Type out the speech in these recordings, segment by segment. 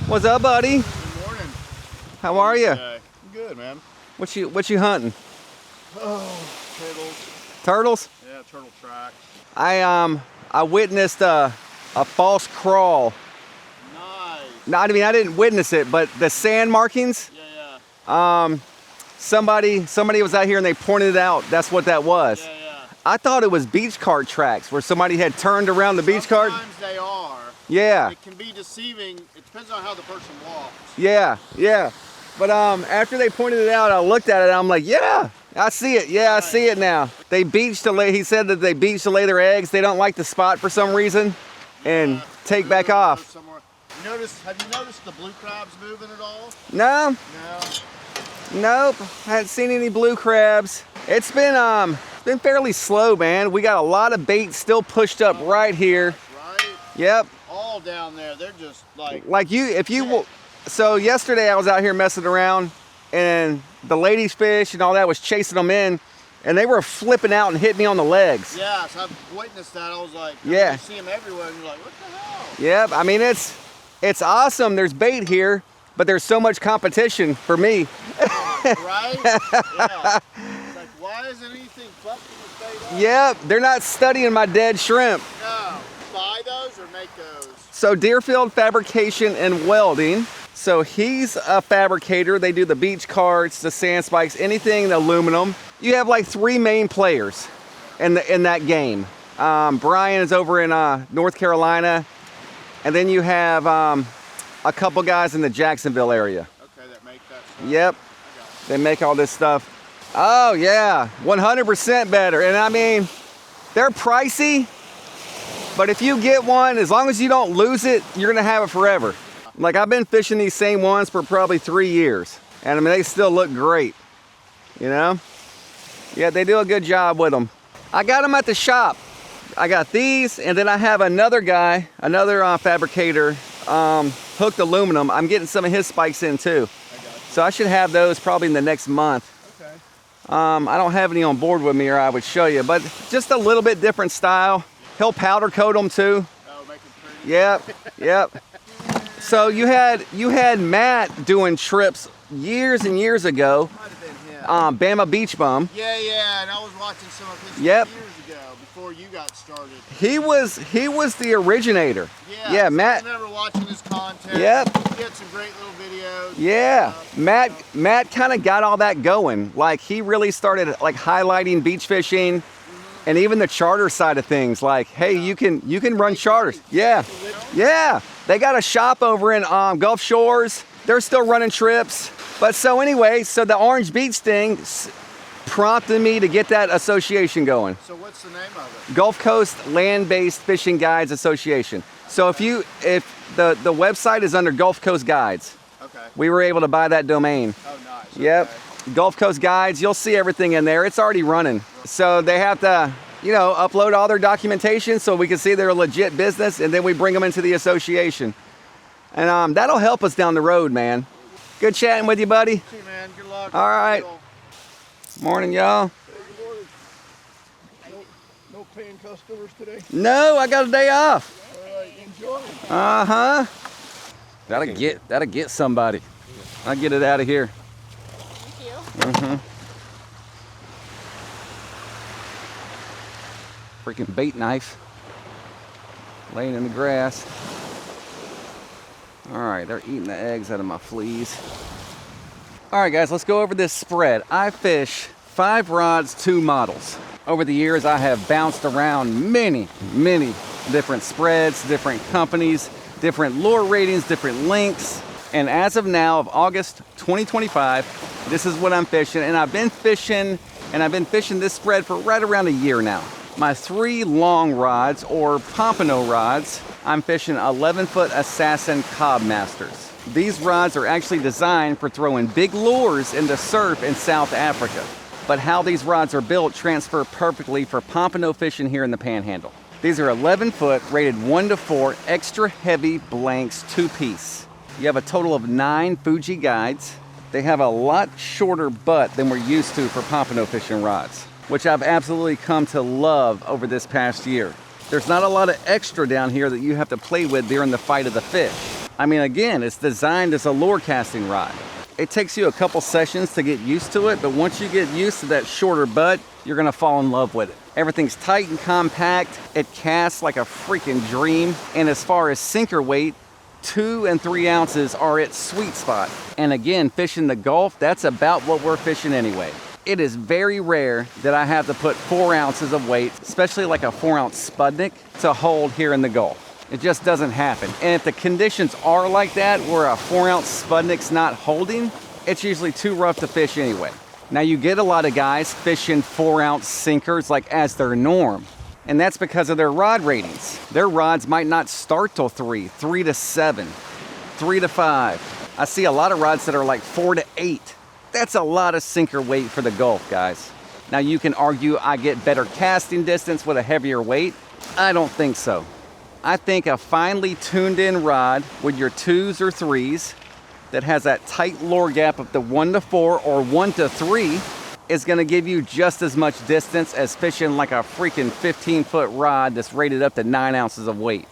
What's up, buddy? Good morning. How are you? Good, man. What you hunting? Oh, turtles. Turtles? Yeah, turtle tracks. I witnessed a false crawl. Nice. No, I mean I didn't witness it, but the sand markings. Yeah. Somebody was out here and they pointed it out. That's what that was. Yeah. I thought it was beach cart tracks where somebody had turned around the beach cart. Sometimes they are. Yeah. It can be deceiving. It depends on how the person walks. Yeah. But after they pointed it out, I looked at it and I'm like, yeah, I see it. Yeah, I see it now. They beach to lay, he said that they beach to lay their eggs. They don't like the spot for some reason and take back off. Have you noticed the blue crabs moving at all? No. Nope. I haven't seen any blue crabs. It's been fairly slow, man. We got a lot of bait still pushed up right here. Right? Yep. All down there. They're just So yesterday I was out here messing around and the ladies fish and all that was chasing them in and they were flipping out and hitting me on the legs. Yeah, so I've witnessed that. I was like, yeah. You see them everywhere and you're like, what the hell? Yep. I mean, it's awesome. There's bait here, but there's so much competition for me. Right? Yeah. It's like, why isn't anything busting the bait up? Yep. They're not studying my dead shrimp. No. Buy those or make those? So Deerfield Fabrication and Welding. So he's a fabricator. They do the beach carts, the sand spikes, anything aluminum. You have like 3 main players in that game. Brian is over in North Carolina, and then you have a couple guys in the Jacksonville area. Okay, that make that stuff. Yep, they make all this stuff. Oh yeah, 100% better. And I mean, they're pricey, but if you get one, as long as you don't lose it, you're gonna have it forever. Like I've been fishing these same ones for probably 3 years. And I mean, they still look great, you know? Yeah, they do a good job with them. I got them at the shop. I got these, and then I have another guy, another fabricator, hooked aluminum. I'm getting some of his spikes in too. So I should have those probably in the next month. Okay. I don't have any on board with me or I would show you, but just a little bit different style. He'll powder coat them too. Oh, make them pretty. Yep. So you had Matt doing trips years and years ago. Might have been him. Bama Beach Bum. Yeah, and I was watching some of his Yep. years ago before you got started. He was the originator. Yeah, So Matt. I remember watching his content. Yep. He had some great little videos. Yeah, Matt kind of got all that going. Like he really started like highlighting beach fishing, and even the charter side of things. Like, hey, you can run charters. Yeah. They got a shop over in Gulf Shores. They're still running trips. But so anyway, so the Orange Beach thing prompted me to get that association going. So what's the name of it? Gulf Coast Land-Based Fishing Guides Association. So if the website is under Gulf Coast Guides. Okay. We were able to buy that domain. Oh, nice. Yep. Okay. Gulf Coast Guides, you'll see everything in there. It's already running. So they have to, upload all their documentation so we can see they're a legit business, and then we bring them into the association. And that'll help us down the road, man. Good chatting with you, buddy. See you, man. Good luck. All right. Morning, y'all. No paying customers today? No, I got a day off. All right, enjoy. Uh-huh. That'll get somebody. I'll get it out of here. Thank you. Freaking bait knife. Laying in the grass. All right, they're eating the eggs out of my fleas. All right, guys, let's go over this spread. I fish 5 rods, 2 models. Over the years, I have bounced around many different spreads, different companies, different lure ratings, different lengths. And as of now, of August 2025, this is what I'm fishing. And I've been fishing this spread for right around a year now. My 3 long rods, or Pompano rods, I'm fishing 11-foot Assassin Cobb Masters. These rods are actually designed for throwing big lures into surf in South Africa. But how these rods are built transfer perfectly for Pompano fishing here in the Panhandle. These are 11-foot, rated 1-4, extra heavy blanks, 2-piece. You have a total of 9 Fuji guides. They have a lot shorter butt than we're used to for Pompano fishing rods, which I've absolutely come to love over this past year. There's not a lot of extra down here that you have to play with during the fight of the fish. I mean, again, it's designed as a lure casting rod. It takes you a couple sessions to get used to it, but once you get used to that shorter butt, you're gonna fall in love with it. Everything's tight and compact. It casts like a freaking dream. And as far as sinker weight, 2 and 3 ounces are its sweet spot. And again, fishing the Gulf, that's about what we're fishing anyway. It is very rare that I have to put 4 ounces of weight, especially like a 4-ounce Spudnik, to hold here in the Gulf. It just doesn't happen. And if the conditions are like that, where a 4-ounce Spudnik's not holding, it's usually too rough to fish anyway. Now you get a lot of guys fishing 4-ounce sinkers like as their norm. And that's because of their rod ratings. Their rods might not start till 3, 3 to 7, 3 to 5. I see a lot of rods that are like 4 to 8. That's a lot of sinker weight for the Gulf, guys. Now you can argue I get better casting distance with a heavier weight. I don't think so. I think a finely tuned in rod with your 2s or 3s that has that tight lure gap of the 1 to 4 or 1 to 3 is gonna give you just as much distance as fishing like a freaking 15-foot rod that's rated up to 9 ounces of weight.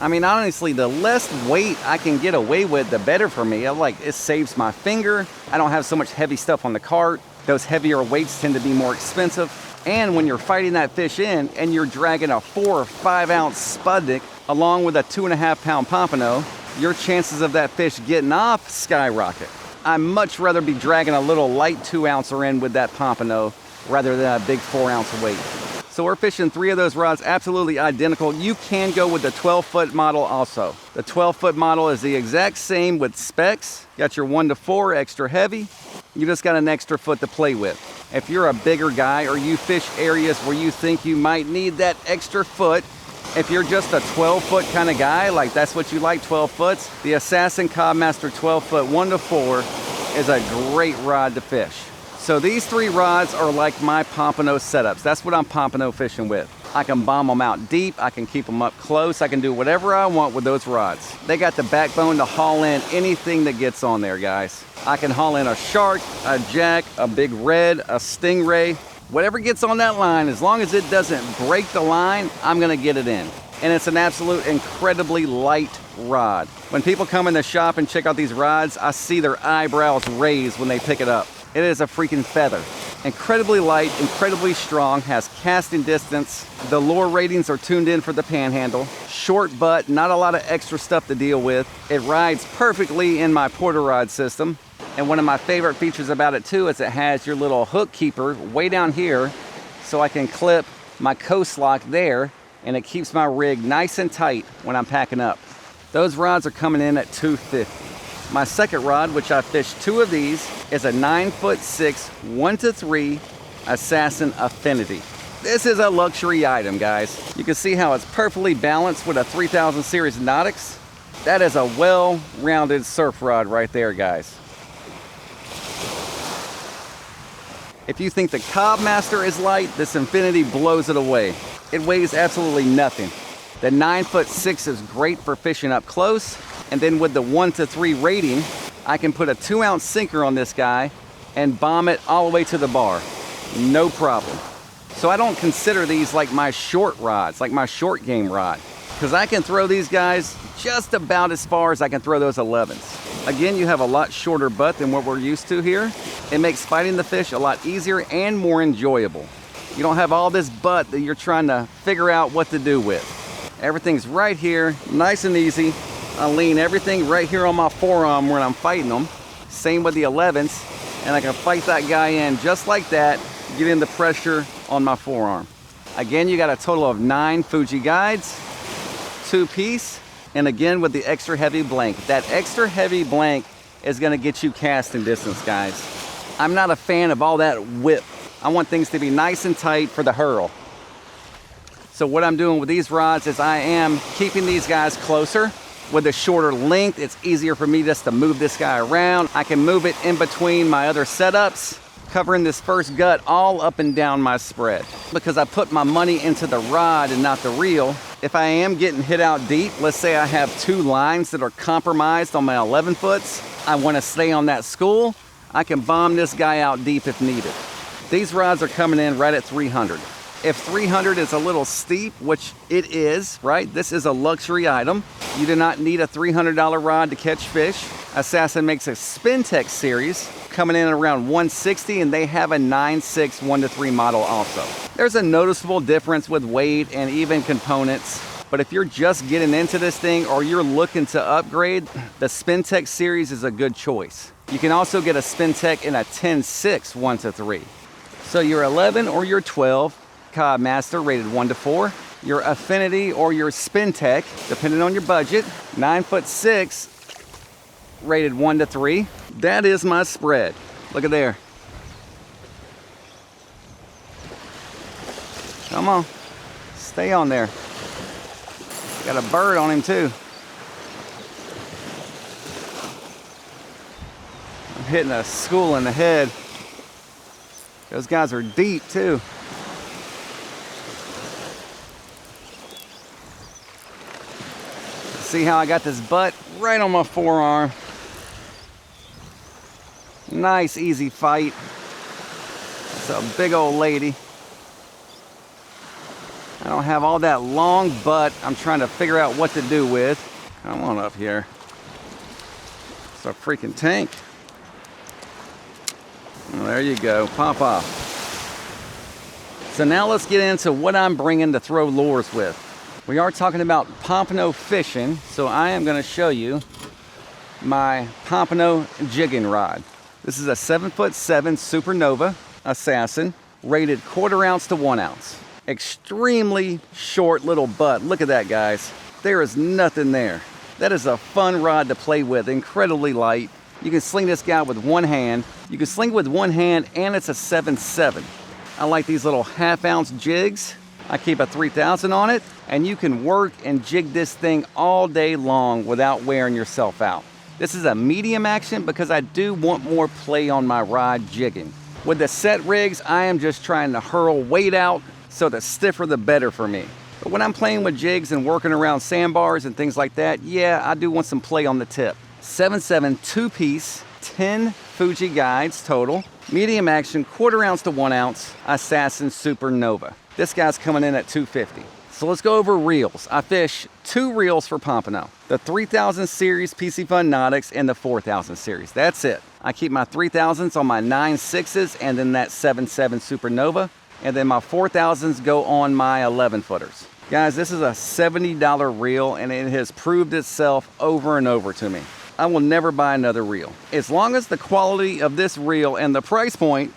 I mean, honestly, the less weight I can get away with, the better for me. It saves my finger. I don't have so much heavy stuff on the cart. Those heavier weights tend to be more expensive. And when you're fighting that fish in and you're dragging a 4 or 5 ounce Spudnik along with a 2.5 pound Pompano, your chances of that fish getting off skyrocket. I'd much rather be dragging a little light 2 ouncer in with that Pompano rather than a big 4 ounce weight. So we're fishing 3 of those rods absolutely identical. You can go with the 12-foot model also. The 12-foot model is the exact same with specs. Got your 1 to 4 extra heavy. You just got an extra foot to play with. If you're a bigger guy or you fish areas where you think you might need that extra foot, if you're just a 12-foot kind of guy, like that's what you like, 12 foots, the Assassin Codmaster 12-foot 1 to 4 is a great rod to fish. So these 3 rods are like my Pompano setups. That's what I'm Pompano fishing with. I can bomb them out deep. I can keep them up close. I can do whatever I want with those rods. They got the backbone to haul in anything that gets on there, guys. I can haul in a shark, a jack, a big red, a stingray. Whatever gets on that line, as long as it doesn't break the line, I'm gonna get it in. And it's an absolute incredibly light rod. When people come in the shop and check out these rods, I see their eyebrows raise when they pick it up. It is a freaking feather. Incredibly light, incredibly strong, has casting distance. The lure ratings are tuned in for the panhandle. Short butt, not a lot of extra stuff to deal with. It rides perfectly in my porter rod system. And one of my favorite features about it too is it has your little hook keeper way down here so I can clip my coast lock there and it keeps my rig nice and tight when I'm packing up. Those rods are coming in at $250. My second rod, which I fished 2 of these, is a 9'6", 1 to 3 Assassin Affinity. This is a luxury item, guys. You can see how it's perfectly balanced with a 3000 series Nautix. That is a well-rounded surf rod right there, guys. If you think the Codmaster is light, this Infinity blows it away. It weighs absolutely nothing. The 9'6" is great for fishing up close. And then with the 1 to 3 rating, I can put a 2 ounce sinker on this guy and bomb it all the way to the bar. No problem. So I don't consider these like my short rods, like my short game rod, because I can throw these guys just about as far as I can throw those 11s. Again, you have a lot shorter butt than what we're used to here. It makes fighting the fish a lot easier and more enjoyable. You don't have all this butt that you're trying to figure out what to do with. Everything's right here, nice and easy. I lean everything right here on my forearm when I'm fighting them. Same with the 11s, and I can fight that guy in just like that, getting the pressure on my forearm. Again, you got a total of 9 Fuji guides, 2-piece, and again with the extra heavy blank. That extra heavy blank is gonna get you casting distance, guys. I'm not a fan of all that whip. I want things to be nice and tight for the hurl. So what I'm doing with these rods is I am keeping these guys closer. With a shorter length, it's easier for me just to move this guy around. I can move it in between my other setups, covering this first gut all up and down my spread. Because I put my money into the rod and not the reel, if I am getting hit out deep, let's say I have 2 lines that are compromised on my 11 foots, I want to stay on that school, I can bomb this guy out deep if needed. These rods are coming in right at 300. If 300 is a little steep, which it is, right? This is a luxury item. You do not need a $300 rod to catch fish. Assassin makes a Spin Tech series coming in at around 160, and they have a 9.6 1-3 model also. There's a noticeable difference with weight and even components, but if you're just getting into this thing or you're looking to upgrade, the Spin Tech series is a good choice. You can also get a Spin Tech in a 10.6 1-3. So your 11 or your 12 Cod Master rated 1-4, your Affinity or your Spin Tech, depending on your budget, 9'6", rated 1-3. That is my spread. Look at there. Come on, stay on there. Got a bird on him too. I'm hitting a school in the head. Those guys are deep too. See how I got this butt right on my forearm. Nice, easy fight. It's a big old lady. I don't have all that long butt I'm trying to figure out what to do with. Come on up here. It's a freaking tank. Well, there you go, pop off. So now let's get into what I'm bringing to throw lures with. We are talking about Pompano fishing, so I am gonna show you my Pompano jigging rod. This is a 7'7" Supernova Assassin, rated 1/4 ounce to 1 ounce. Extremely short little butt. Look at that, guys. There is nothing there. That is a fun rod to play with, incredibly light. You can sling this guy with one hand. You can sling with one hand, and it's a 7'7". I like these little 1/2 ounce jigs. I keep a 3000 on it, and you can work and jig this thing all day long without wearing yourself out. This is a medium action because I do want more play on my rod jigging. With the set rigs, I am just trying to hurl weight out, so the stiffer the better for me. But when I'm playing with jigs and working around sandbars and things like that, yeah, I do want some play on the tip. 7'7", 2-piece, 10 Fuji guides total. Medium action, 1/4 ounce to 1 ounce, Assassin Supernova. This guy's coming in at $250. So let's go over reels. I fish 2 reels for Pompano. The 3000 series PC Fun Nautics and the 4000 series. That's it. I keep my 3000s on my 9.6s and then that 7'7" Supernova. And then my 4000s go on my 11-footers. Guys, this is a $70 reel and it has proved itself over and over to me. I will never buy another reel. As long as the quality of this reel and the price point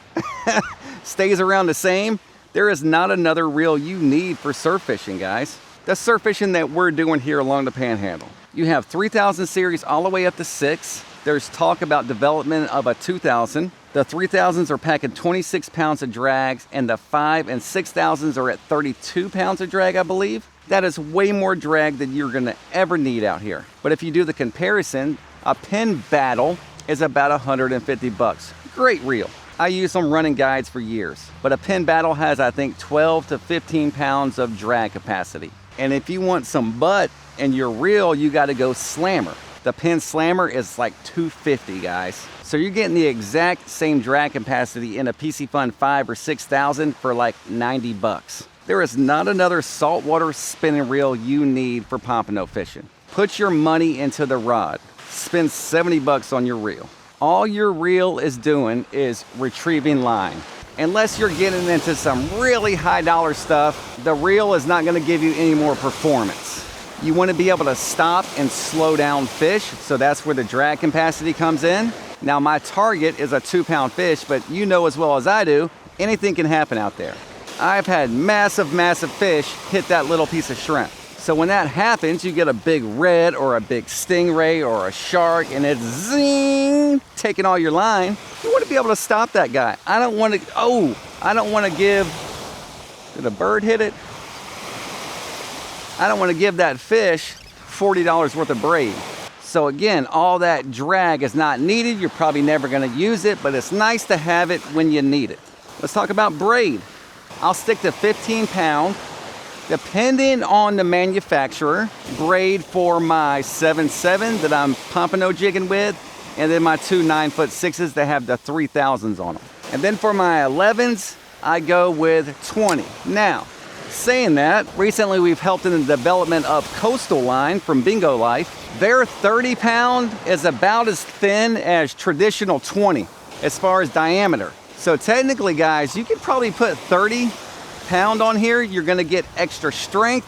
stays around the same, there is not another reel you need for surf fishing, guys. The surf fishing that we're doing here along the Panhandle. You have 3000 series all the way up to 6. There's talk about development of a 2000. The 3000s are packing 26 pounds of drags, and the 5 and 6000s are at 32 pounds of drag, I believe. That is way more drag than you're gonna ever need out here. But if you do the comparison, a Pin Battle is about 150 bucks. Great reel. I use them running guides for years, but a Pin Battle has, I think, 12 to 15 pounds of drag capacity. And if you want some butt in your reel, you gotta go Slammer. The Pin Slammer is like 250, guys. So you're getting the exact same drag capacity in a PC Fun 5 or 6000 for like 90 bucks. There is not another saltwater spinning reel you need for Pompano fishing. Put your money into the rod. Spend 70 bucks on your reel. All your reel is doing is retrieving line. Unless you're getting into some really high dollar stuff, the reel is not gonna give you any more performance. You wanna be able to stop and slow down fish, so that's where the drag capacity comes in. Now my target is a 2-pound fish, but you know as well as I do, anything can happen out there. I've had massive, massive fish hit that little piece of shrimp. So when that happens, you get a big red or a big stingray or a shark and it's zing, taking all your line. You want to be able to stop that guy. I don't want to give, did a bird hit it? I don't want to give that fish $40 worth of braid. So again, all that drag is not needed. You're probably never going to use it, but it's nice to have it when you need it. Let's talk about braid. I'll stick to 15 pound. Depending on the manufacturer, braid for my 7'7" that I'm Pompano jigging with, and then my 2 9'6" that have the 3000s on them. And then for my 11s, I go with 20. Now, saying that, recently we've helped in the development of Coastal Line from Bingo Life. Their 30 pound is about as thin as traditional 20 as far as diameter. So technically, guys, you could probably put 30 pound on here. You're gonna get extra strength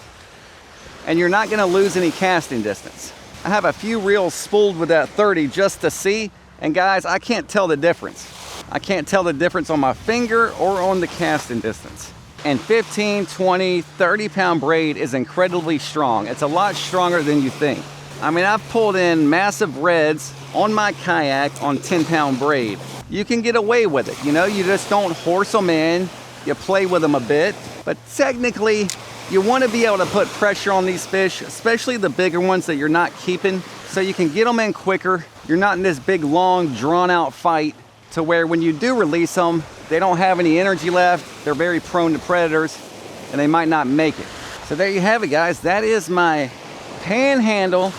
and you're not gonna lose any casting distance. I have a few reels spooled with that 30 just to see, and guys, I can't tell the difference. I can't tell the difference on my finger or on the casting distance. And 15, 20, 30 pound braid is incredibly strong. It's a lot stronger than you think. I mean, I've pulled in massive reds on my kayak on 10 pound braid. You can get away with it, you know, you just don't horse them in, you play with them a bit, but technically, you want to be able to put pressure on these fish, especially the bigger ones that you're not keeping, so you can get them in quicker. You're not in this big, long, drawn-out fight to where when you do release them, they don't have any energy left, they're very prone to predators, and they might not make it. So there you have it, guys. That is my Panhandle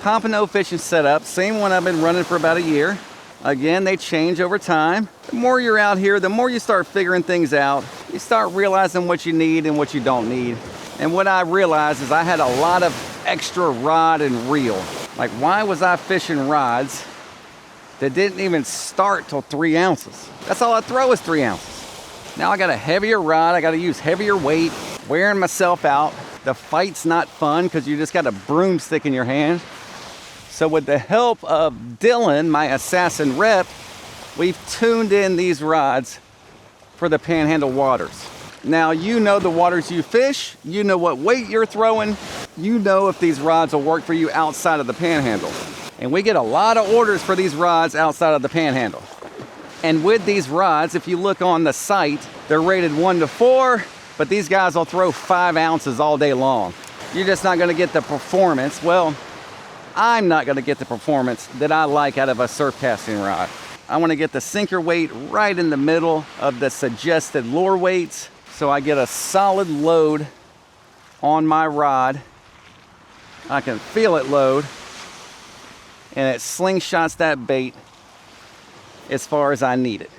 Pompano fishing setup. Same one I've been running for about a year. Again, they change over time. The more you're out here, the more you start figuring things out. You start realizing what you need and what you don't need. And what I realized is I had a lot of extra rod and reel. Like, why was I fishing rods that didn't even start till 3 ounces? That's all I throw is 3 ounces. Now I got a heavier rod, I gotta use heavier weight, wearing myself out. The fight's not fun because you just got a broomstick in your hand. So with the help of Dylan, my assassin rep, we've tuned in these rods for the Panhandle waters. Now, you know the waters you fish, you know what weight you're throwing, you know if these rods will work for you outside of the Panhandle. And we get a lot of orders for these rods outside of the Panhandle. And with these rods, if you look on the site, they're rated 1 to 4, but these guys will throw 5 ounces all day long. You're just not gonna get the performance. Well, I'm not gonna get the performance that I like out of a surf casting rod. I wanna get the sinker weight right in the middle of the suggested lure weights so I get a solid load on my rod. I can feel it load and it slingshots that bait as far as I need it.